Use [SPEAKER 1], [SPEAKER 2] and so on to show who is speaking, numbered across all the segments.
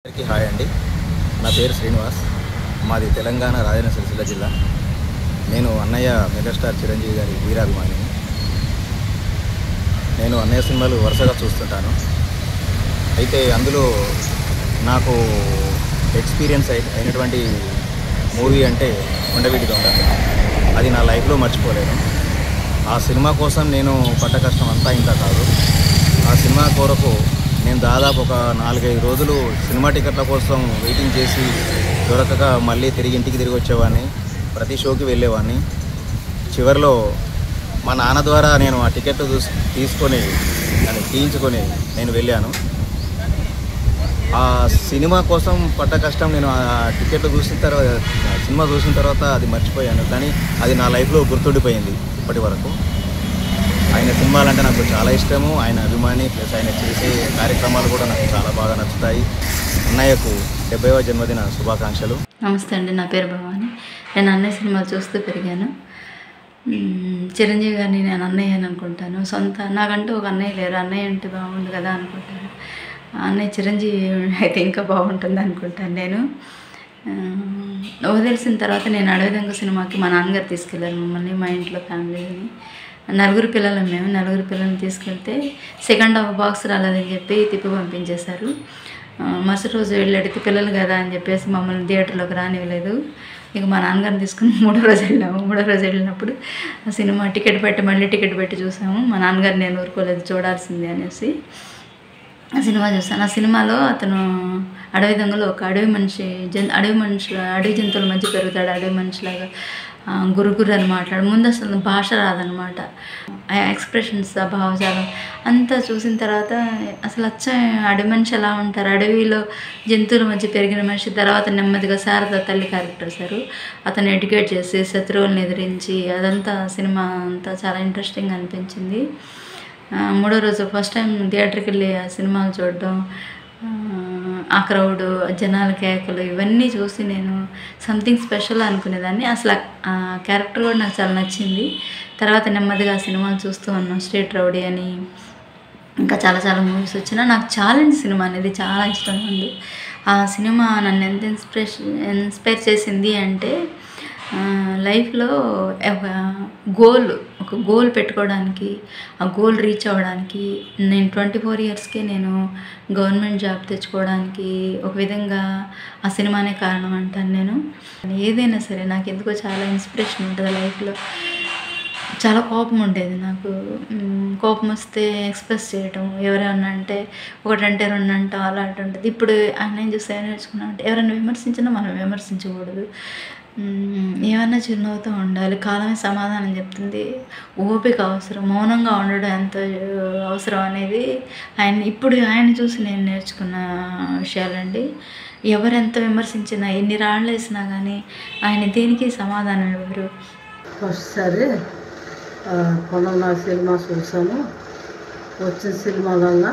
[SPEAKER 1] అందరికీ హాయ్ అండి. నా పేరు శ్రీనివాస్. మాది తెలంగాణ రాజన్న సిరిసిల్ల జిల్లా. నేను అన్నయ్య మెగాస్టార్ చిరంజీవి గారి వీరాభిమానిని. నేను అన్నయ్య సినిమాలు వరుసగా చూస్తుంటాను. అయితే అందులో నాకు ఎక్స్పీరియన్స్ అయినటువంటి మూవీ అంటే కొండవీటి దొంగ. అది నా లైఫ్లో మర్చిపోలేను. ఆ సినిమా కోసం నేను పడ్డ కష్టం అంతా ఇంత కాదు. ఆ సినిమా కొరకు నేను దాదాపు ఒక 4-5 రోజులు సినిమా టికెట్ల కోసం వెయిటింగ్ చేసి దొరకక మళ్ళీ ఇంటికి తిరిగి వచ్చేవాడిని. ప్రతి షోకి వెళ్ళేవాడిని. చివరిలో మా నాన్న ద్వారా నేను ఆ టికెట్ తీసుకొని దాన్ని తీయించుకొని నేను వెళ్ళాను. ఆ సినిమా కోసం పడ్డ కష్టం నేను ఆ టికెట్ సినిమా చూసిన తర్వాత అది మర్చిపోయాను. కానీ అది నా లైఫ్లో గుర్తుండిపోయింది ఇప్పటి వరకు. ఆయన సినిమాలంటే నాకు చాలా ఇష్టము. ఆయన అభిమాని, ప్లస్ ఆయన చేసే కార్యక్రమాలు కూడా నాకు చాలా బాగా నచ్చుతాయి. అన్నయ్యకు 70వ జన్మదిన శుభాకాంక్షలు.
[SPEAKER 2] నమస్తే అండి, నా పేరు భవాని. నేను అన్నయ్య సినిమాలు చూస్తూ పెరిగాను. చిరంజీవి గారిని నేను అన్నయ్య అని అనుకుంటాను. నాకంటూ ఒక అన్నయ్య లేరు. అన్నయ్య అంటే బాగుండు కదా అనుకుంటాను. అన్నయ్య చిరంజీవి అయితే ఇంకా బాగుంటుంది అనుకుంటాను. నేను తెలిసిన తర్వాత నేను అడవిదొంగ సినిమాకి మా నాన్నగారు తీసుకెళ్ళారు మమ్మల్ని, మా ఇంట్లో ఫ్యామిలీని. నలుగురు పిల్లల్ని తీసుకెళ్తే సెకండ్ హాఫ్ బాక్స్ రాలేదని చెప్పి తిప్పి పంపించేశారు. మరుసటి రోజు వెళ్ళి అడిగితే పిల్లలు కదా అని చెప్పేసి మమ్మల్ని థియేటర్లోకి రానివ్వలేదు. ఇక మా నాన్నగారిని తీసుకుని మూడో రోజు వెళ్ళినప్పుడు ఆ సినిమా మళ్ళీ టికెట్ పెట్టి చూసాము. మా నాన్నగారు నేను ఊరుకోలేదు, చూడాల్సిందే అనేసి ఆ సినిమా చూసాను. ఆ సినిమాలో అతను అడవి దొంగలో ఒక అడవి జంతువుల మధ్య పెరుగుతాడు. అడవి మనిషిలాగా గురుగురు అని మాట్లాడు. ముందు అసలు భాష రాదనమాట. ఆ ఎక్స్ప్రెషన్స్, ఆ భావజాలం అంతా చూసిన తర్వాత అసలు అడవి మనిషి ఎలా ఉంటారు, అడవిలో జంతువుల మధ్య పెరిగిన మనిషి. తర్వాత నెమ్మదిగా శారద తల్లి క్యారెక్టర్ సారు అతను ఎడ్యుకేట్ చేసి శత్రువులను ఎదిరించి అదంతా సినిమా అంతా చాలా ఇంట్రెస్టింగ్ అనిపించింది. మూడో రోజు ఫస్ట్ టైం థియేటర్కి వెళ్ళి ఆ సినిమాలు చూడడం, ఆ క్రౌడ్, జనాల కేకలు ఇవన్నీ చూసి నేను సంథింగ్ స్పెషల్ అనుకునేదాన్ని. అసలు ఆ క్యారెక్టర్ కూడా నాకు చాలా నచ్చింది. తర్వాత నెమ్మదిగా ఆ సినిమాలు చూస్తూ ఉన్నాం. స్ట్రీట్ రౌడీ అని ఇంకా చాలా మూవీస్ వచ్చినా నాకు ఛాలెంజ్ సినిమా అనేది చాలా ఇష్టం ఉంది. ఆ సినిమా నన్ను ఎంత ఇన్స్పైర్ చేసింది అంటే లైఫ్లో ఒక గోల్ పెట్టుకోవడానికి, ఆ గోల్ రీచ్ అవ్వడానికి నేను 24 ఇయర్స్కే నేను గవర్నమెంట్ జాబ్ తెచ్చుకోవడానికి ఒక విధంగా ఆ సినిమానే కారణం అంటాను. నేను ఏదైనా సరే నాకు ఎందుకో చాలా ఇన్స్పిరేషన్ ఉంటుంది లైఫ్లో. చాలా కోపం ఉండేది నాకు. కోపం వస్తే ఎక్స్ప్రెస్ చేయటం, ఎవరైనా అంటే ఒకటంటే రెండంటాం అలాంటి ఉంటుంది. ఇప్పుడు ఆయన చూస్తే ఏం నేర్చుకున్నా అంటే ఎవరైనా విమర్శించినా మనం విమర్శించకూడదు, ఏమన్నా చిరునవ్వుతూ ఉండాలి. కాలమే సమాధానం చెప్తుంది. ఓపిక అవసరం, మౌనంగా ఉండడం ఎంత అవసరం అనేది ఆయన చూసి నేను నేర్చుకున్న విషయాలండి. ఎవరెంత విమర్శించినా, ఎన్ని రాళ్ళు వేసినా కానీ ఆయన దేనికి సమాధానం ఇవ్వరు.
[SPEAKER 3] ఒకసారి కొన్న సినిమా చూసాను. వచ్చిన సినిమాలన్నా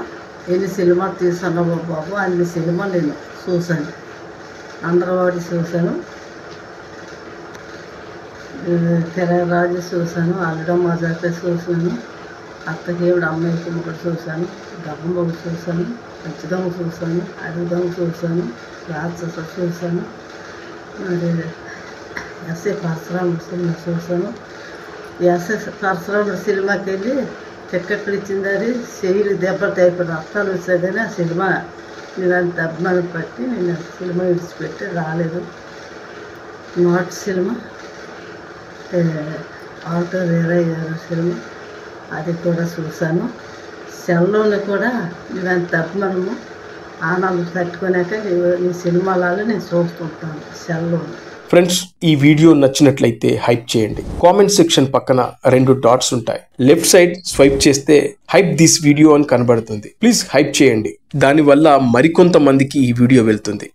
[SPEAKER 3] ఎన్ని సినిమాలు తీసాను బాబు, అన్ని సినిమాలు నేను చూశాను. అందరవాడి చూశాను, తెరరాజు చూశాను, అల్లుడం మజాక చూశాను, అత్తకేవుడు అమ్మాయికి ఒకటి చూశాను, గబ్బం ఒకటి చూశాను, ఖచ్చితంగా చూశాను, అడుగుదం చూశాను, రాక్షస చూశాను, మరి ఎస్ఏ పరశురాముడు సినిమా చూశాను. ఎస్ఏ పరశురాముడు సినిమాకి వెళ్ళి టికెట్లు ఇచ్చిందని చెయ్యిలు దెబ్బలు టైపు రక్తాలు వచ్చాయి. కానీ ఆ సినిమా నేను అంత అభిమానం పట్టి నేను సినిమా విడిచిపెట్టి రాలేదు. నాట్ సినిమా, ఆటో వీరయ్య సినిమా అది కూడా చూశాను. సెల్లోని కూడా నేను అంత అభిమానము ఆనందం తట్టుకున్నాక ఈ సినిమాలలో నేను చూస్తుంటాను సెల్లోని.
[SPEAKER 4] ఫ్రెండ్స్, ఈ వీడియో నచ్చినట్లయితే హైప్ చేయండి. కామెంట్ సెక్షన్ పక్కన 2 డాట్స్ ఉంటాయి. లెఫ్ట్ సైడ్ స్వైప్ చేస్తే హైప్ దిస్ వీడియో అని కనబడుతుంది. ప్లీజ్ హైప్ చేయండి. దానివల్ల మరికొంతమందికి ఈ వీడియో వెళ్తుంది.